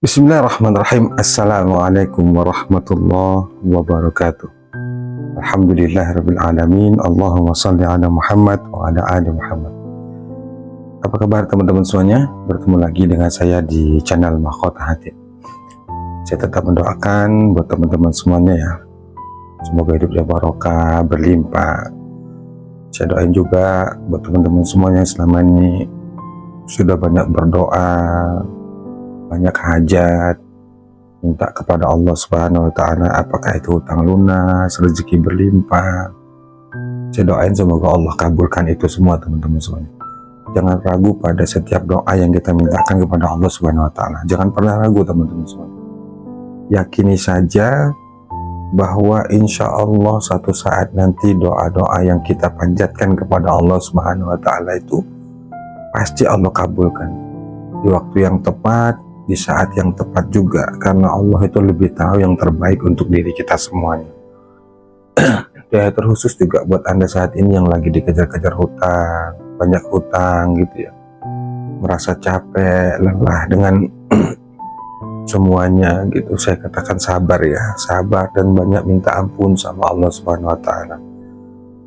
Bismillahirrahmanirrahim. Assalamualaikum warahmatullahi wabarakatuh. Alhamdulillahirrabbilalamin. Allahumma salli ala Muhammad wa ala ali Muhammad. Apa kabar teman-teman semuanya? Bertemu lagi dengan saya di channel Mahkota Hati. Saya tetap mendoakan buat teman-teman semuanya ya, semoga hidupnya barokah, berlimpah. Saya doain juga buat teman-teman semuanya selama ini sudah banyak berdoa, banyak hajat, minta kepada Allah Subhanahu wa Ta'ala, apakah itu hutang lunas, rezeki berlimpah. Saya doain semoga Allah kabulkan itu semua teman-teman semuanya. Jangan ragu pada setiap doa yang kita mintakan kepada Allah Subhanahu wa Ta'ala. Jangan pernah ragu teman-teman semuanya. Yakini saja bahwa insya Allah satu saat nanti doa-doa yang kita panjatkan kepada Allah Subhanahu wa Ta'ala itu pasti Allah kabulkan di waktu yang tepat, di saat yang tepat juga, karena Allah itu lebih tahu yang terbaik untuk diri kita semuanya. Ya, terkhusus juga buat Anda saat ini yang lagi dikejar-kejar hutang, banyak hutang gitu ya, merasa capek, lelah dengan semuanya gitu. Saya katakan sabar ya, sabar dan banyak minta ampun sama Allah Subhanahu wa Ta'ala.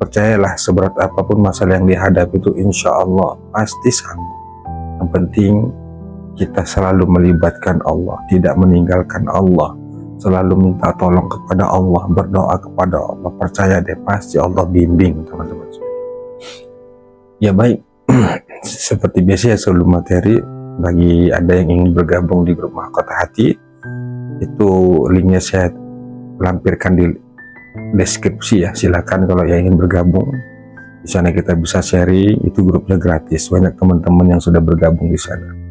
Percayalah, seberat apapun masalah yang dihadapi itu insya Allah pasti sanggup. Yang penting kita selalu melibatkan Allah, tidak meninggalkan Allah, selalu minta tolong kepada Allah, berdoa kepada Allah. Percaya deh, pasti Allah bimbing teman-teman. Ya baik, seperti biasa ya, sebelum materi, bagi Anda yang ingin bergabung di grup Mahkota Hati, itu linknya saya lampirkan di deskripsi ya. Silakan kalau yang ingin bergabung, di sana kita bisa sharing, itu grupnya gratis, banyak teman-teman yang sudah bergabung di sana.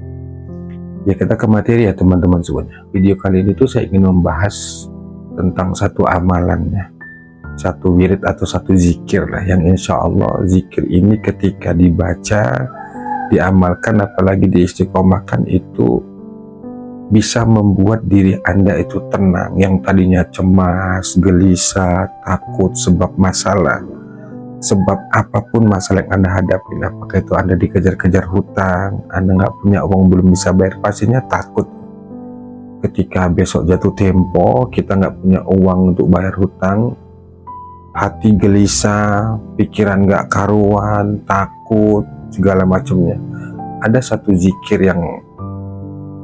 Ya, kita ke materi ya teman-teman semuanya. Video kali ini tuh saya ingin membahas tentang satu amalannya, satu wirid atau satu zikir lah, yang insya Allah zikir ini ketika dibaca, diamalkan, apalagi diistiqomahkan, itu bisa membuat diri Anda itu tenang. Yang tadinya cemas, gelisah, takut sebab masalah, sebab apapun masalah yang Anda hadapi, apakah itu Anda dikejar-kejar hutang, Anda nggak punya uang, belum bisa bayar, pastinya takut. Ketika besok jatuh tempo, kita nggak punya uang untuk bayar hutang, hati gelisah, pikiran nggak karuan, takut, segala macamnya. Ada satu zikir yang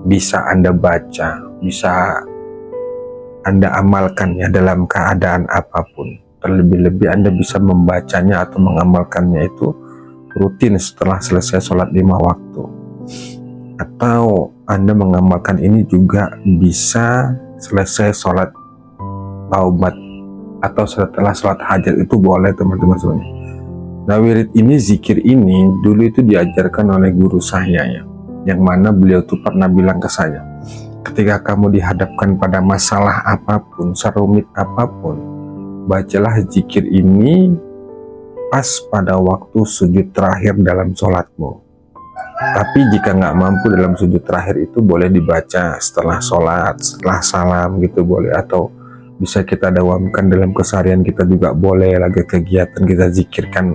bisa Anda baca, bisa Anda amalkan ya dalam keadaan apapun. Terlebih-lebih Anda bisa membacanya atau mengamalkannya itu rutin setelah selesai sholat 5 waktu. Atau Anda mengamalkan ini juga bisa selesai sholat taubat atau setelah sholat hajat, itu boleh teman-teman semuanya. Nah, wirid ini, zikir ini dulu itu diajarkan oleh guru saya ya, yang mana beliau tuh pernah bilang ke saya, ketika kamu dihadapkan pada masalah apapun, serumit apapun, bacalah zikir ini pas pada waktu sujud terakhir dalam sholatmu. Tapi jika nggak mampu dalam sujud terakhir, itu boleh dibaca setelah sholat, setelah salam gitu boleh, atau bisa kita dawamkan dalam keseharian kita juga boleh. Lagi kegiatan kita zikirkan,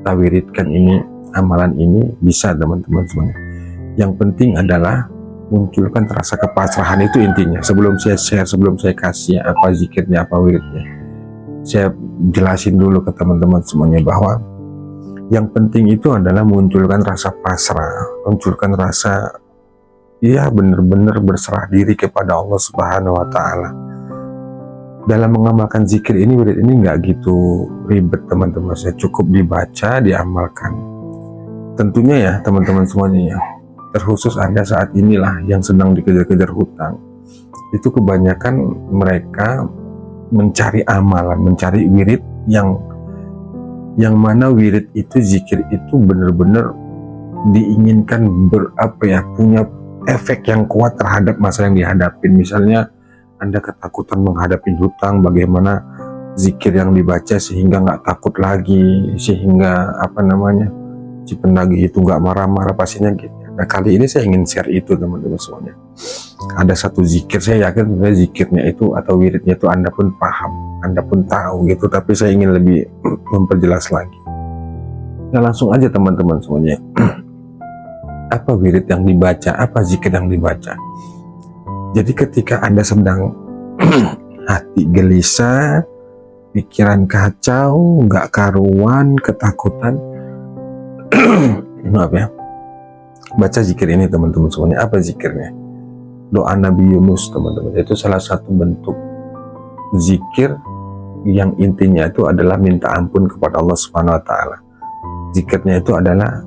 kita wiridkan ini, amalan ini bisa teman-teman semuanya. Yang penting adalah munculkan rasa kepasrahan, itu intinya. Sebelum saya share, sebelum saya kasih apa zikirnya, apa wiridnya, saya jelasin dulu ke teman-teman semuanya bahwa yang penting itu adalah munculkan rasa pasrah, munculkan rasa ya benar-benar berserah diri kepada Allah Subhanahu wa Ta'ala. Dalam mengamalkan zikir ini, wirid ini nggak gitu ribet teman-teman, saya cukup dibaca, diamalkan. Tentunya ya teman-teman semuanya ya, terkhusus Anda saat inilah yang sedang dikejar-kejar hutang, itu kebanyakan mereka mencari amalan, mencari wirid yang mana wirid itu, zikir itu benar-benar diinginkan punya efek yang kuat terhadap masalah yang dihadapi. Misalnya Anda ketakutan menghadapi hutang, bagaimana zikir yang dibaca sehingga nggak takut lagi, sehingga si penagih itu nggak marah-marah, pastinya gitu. Nah, kali ini saya ingin share itu teman-teman semuanya. Ada satu zikir, saya yakin sebenarnya zikirnya itu atau wiridnya itu Anda pun paham, Anda pun tahu gitu, tapi saya ingin lebih memperjelas lagi. Nah, langsung aja teman-teman semuanya. Apa wirid yang dibaca, apa zikir yang dibaca? Jadi ketika Anda sedang hati gelisah, pikiran kacau, nggak karuan, ketakutan, maaf ya, baca zikir ini teman-teman semuanya. Apa zikirnya? Doa Nabi Yunus teman-teman. Itu salah satu bentuk zikir yang intinya itu adalah minta ampun kepada Allah Subhanahu wa taala. Zikirnya itu adalah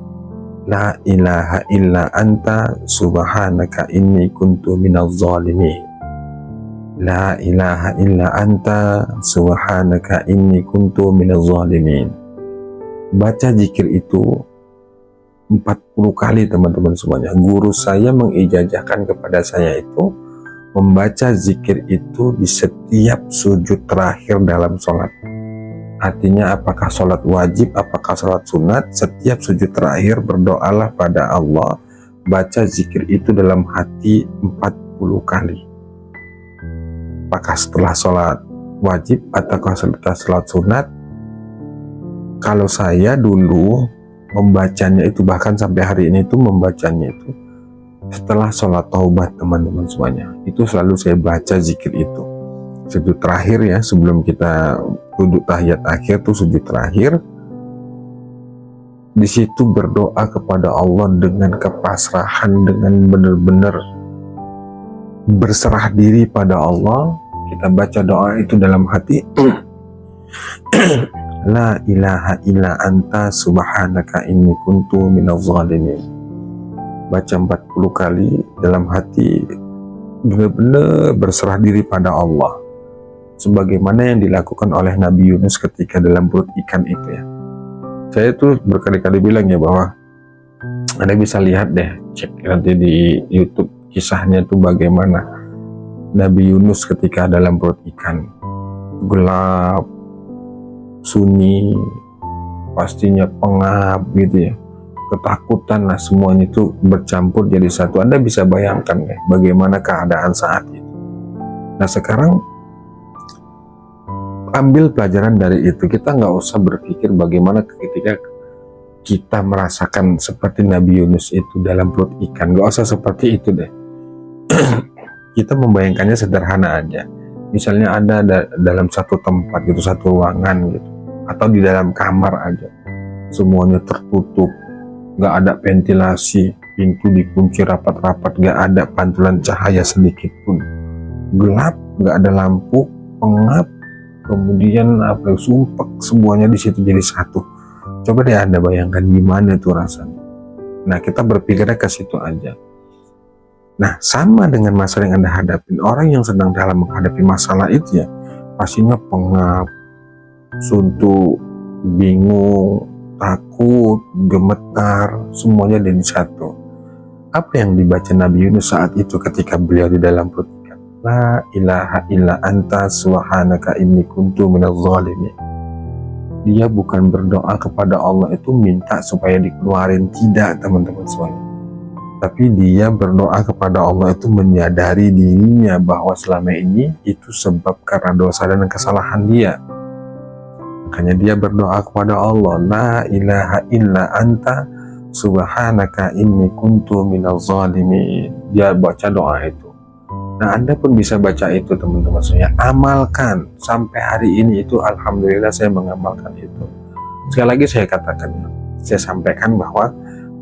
la ilaha illa anta subhanaka inni kuntu minaz zalimin. La ilaha illa anta subhanaka inni kuntu minaz zalimin. Baca zikir itu 40 kali teman-teman semuanya. Guru saya mengijazahkan kepada saya itu membaca zikir itu di setiap sujud terakhir dalam sholat. Artinya apakah sholat wajib, apakah sholat sunat, setiap sujud terakhir berdoalah pada Allah, baca zikir itu dalam hati 40 kali. Apakah setelah sholat wajib ataukah setelah sholat sunat? Kalau saya dulu membacanya itu, bahkan sampai hari ini itu membacanya itu setelah sholat taubat teman-teman semuanya. Itu selalu saya baca zikir itu. Sujud terakhir ya, sebelum kita duduk tahiyat akhir tuh sujud terakhir. Di situ berdoa kepada Allah dengan kepasrahan, dengan benar-benar berserah diri pada Allah. Kita baca doa itu dalam hati. La ilaha illa anta subhanaka inni kuntu minaz zalimin. Baca 40 kali dalam hati, benar-benar berserah diri pada Allah. Sebagaimana yang dilakukan oleh Nabi Yunus ketika dalam perut ikan itu ya. Saya tuh berkali-kali bilang ya bahwa Anda bisa lihat deh, cek nanti di YouTube kisahnya tuh bagaimana Nabi Yunus ketika dalam perut ikan. Gelap, sunyi, pastinya pengap gitu ya. Ketakutan lah, semuanya itu bercampur jadi satu. Anda bisa bayangkan deh bagaimana keadaan saat itu. Nah sekarang ambil pelajaran dari itu. Kita nggak usah berpikir bagaimana ketika kita merasakan seperti Nabi Yunus itu dalam perut ikan. Nggak usah seperti itu deh. Kita membayangkannya sederhana aja. Misalnya Anda dalam satu tempat gitu, satu ruangan gitu, atau di dalam kamar aja, semuanya tertutup, nggak ada ventilasi, pintu dikunci rapat-rapat, nggak ada pantulan cahaya sedikit pun, gelap, nggak ada lampu, pengap, kemudian apa sumpek, semuanya di situ jadi satu. Coba deh Anda bayangkan gimana itu rasanya. Nah kita berpikirnya ke situ aja. Nah sama dengan masalah yang Anda hadapin, orang yang sedang dalam menghadapi masalah itu ya pastinya pengap, suntuk, bingung, takut, gemetar, semuanya jadi satu. Apa yang dibaca Nabi Yunus saat itu ketika beliau di dalam perut ikan? La ilaha illa anta subhanaka inni kuntu minaz zalimin. Dia bukan berdoa kepada Allah itu minta supaya dikeluarin, tidak teman-teman semuanya. Tapi dia berdoa kepada Allah itu menyadari dirinya bahwa selama ini itu sebab karena dosa dan kesalahan dia. Makanya dia berdoa kepada Allah, la ilaha illa anta subhanaka inni kuntu minaz zalimin. Dia baca doa itu. Nah Anda pun bisa baca itu teman-teman saya. Amalkan. Sampai hari ini itu alhamdulillah saya mengamalkan itu. Sekali lagi saya katakan, saya sampaikan bahwa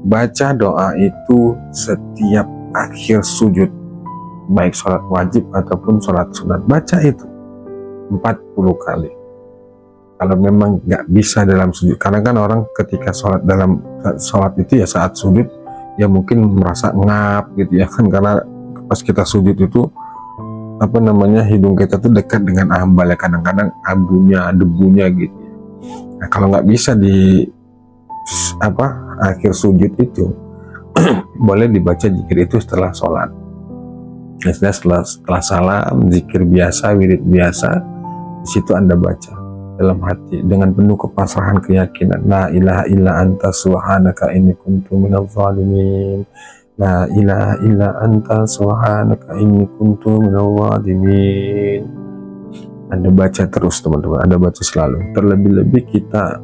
baca doa itu setiap akhir sujud, baik sholat wajib ataupun sholat sunat, baca itu 40 kali. Kalau memang nggak bisa dalam sujud, karena kan orang ketika dalam sholat itu ya saat sujud ya mungkin merasa ngap gitu ya kan, karena pas kita sujud itu apa namanya, hidung kita tuh dekat dengan ambal ya, kadang-kadang abunya, debunya gitu ya. Nah kalau nggak bisa di akhir sujud itu boleh dibaca zikir itu setelah sholat. Setelah salam, zikir biasa, wirid biasa, di situ Anda baca dalam hati dengan penuh kepasrahan, keyakinan. La ilaha illa anta subhanaka inni kuntu minaz zalimin. La ilaha illa anta subhanaka inni kuntu minaz zalimin. Anda baca terus teman-teman, Anda baca selalu. Terlebih-lebih kita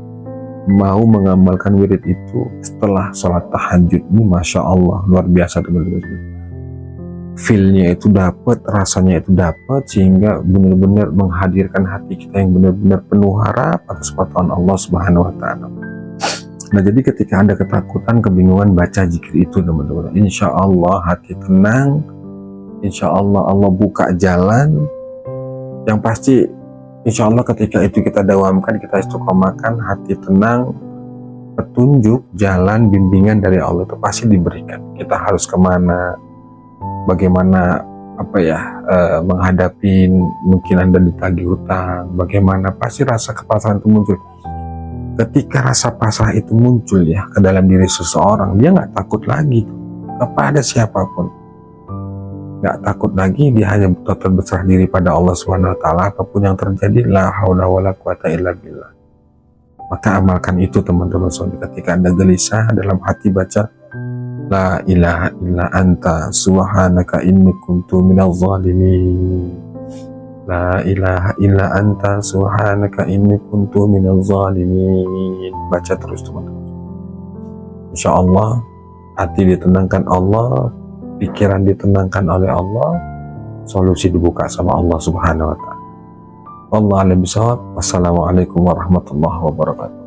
mau mengamalkan wirid itu setelah sholat tahajud ini, masya Allah luar biasa teman-teman. feel-nya itu dapat, rasanya itu dapat, sehingga benar-benar menghadirkan hati kita yang benar-benar penuh harap atas pertolongan Allah Subhanahu wa taala. Nah, jadi ketika ada ketakutan, kebingungan, baca zikir itu teman-teman. Insya Allah hati tenang, insya Allah Allah buka jalan. Yang pasti insya Allah ketika itu kita dawamkan, kita istiqomahkan, hati tenang, petunjuk, jalan, bimbingan dari Allah itu pasti diberikan. Kita harus kemana, bagaimana menghadapi mungkin Anda ditagih hutang, bagaimana, pasti rasa kepasrahan itu muncul. Ketika rasa pasrah itu muncul ya ke dalam diri seseorang, dia nggak takut lagi kepada siapapun, nggak takut lagi, dia hanya tetap berserah diri pada Allah Subhanahu wa taala. Apapun yang terjadi, la haula wala quwata illa billah. Maka amalkan itu teman-teman sekalian. Ketika Anda gelisah, dalam hati baca la ilaha illa anta subhanaka inni kuntu minadz zalimin. La ilaha illa anta subhanaka inni kuntu minadz zalimin. Baca terus teman-teman. Insya Allah hati ditenangkan Allah, pikiran ditenangkan oleh Allah, solusi dibuka sama Allah Subhanahu wa taala. Wallahu a'lam bishawab. Wassalamualaikum warahmatullahi wabarakatuh.